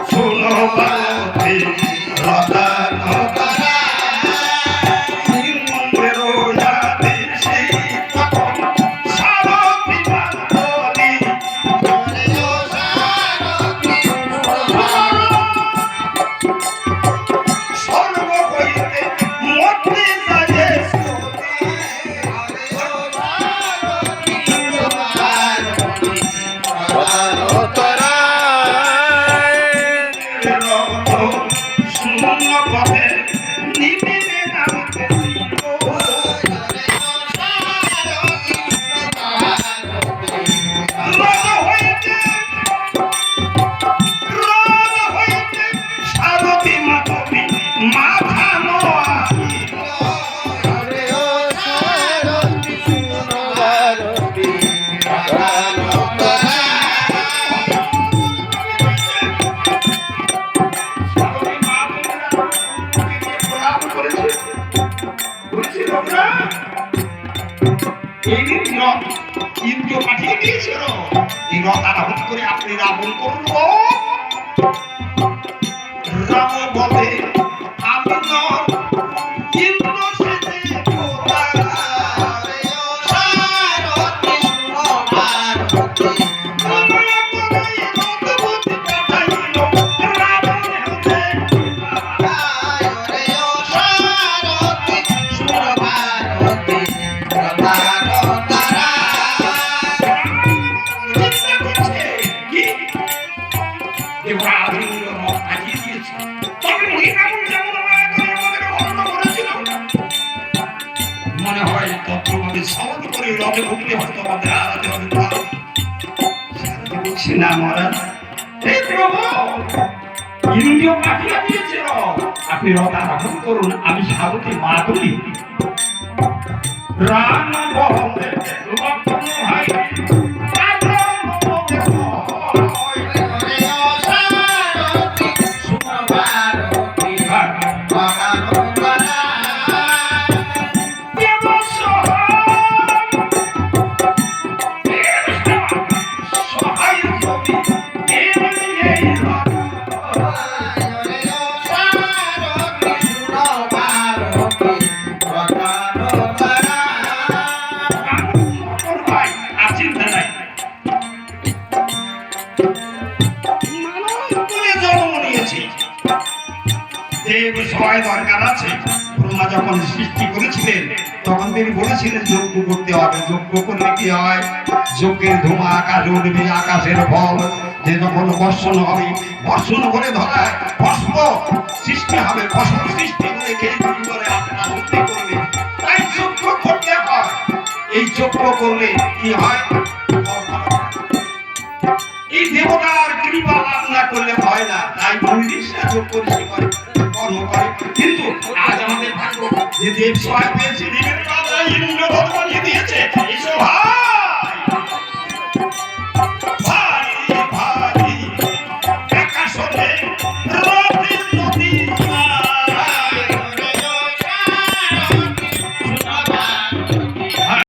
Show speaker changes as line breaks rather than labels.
শুনো পার্বতী রতন তারা ইন্দ্র পাঠিয়ে দিয়েছিল এই রথ আরোহণ করে আপনি রাবণ করুন রাম বলে আমি ইন্দ্র মনে হয় তত্ত্বভাবে সহজ করে রথে ঢুকলে হয়তো বলছি না মহারাজ এই প্রভু ইন্দ্রিয় পাঠিয়ে দিয়েছিল আপনি রথ আরোহণ করুন আমি সারথি মাধুরী রাম বহলে ভাই দরকার আছে ব্রহ্মা যখন সৃষ্টি করেছিলেন তখন তিনি বলেছিলেন যজ্ঞ করতে হবে যজ্ঞ করলে কি হয় যজ্ঞের ধোঁয়া আকাশ উঠবে আকাশের ফল যে যখন বর্ষণ হবে বর্ষণ করে ধরায় ভস্ম সৃষ্টি হবে ফসল সৃষ্টি করে খেয়ে করে আপনারা মুক্তি করবে তাই যজ্ঞ করতে হয় এই যজ্ঞ করলে কি হয় এই দেবতার কৃপা লাভ না করলে হয় না তাই মন্দিরা যজ্ঞ করে কর্ম করে কিন্তু আজ আমাদের ভাগ্য যে দেব সহায় পেয়েছে দেবের ইন্দ্র ভগবান দিয়েছে এই সব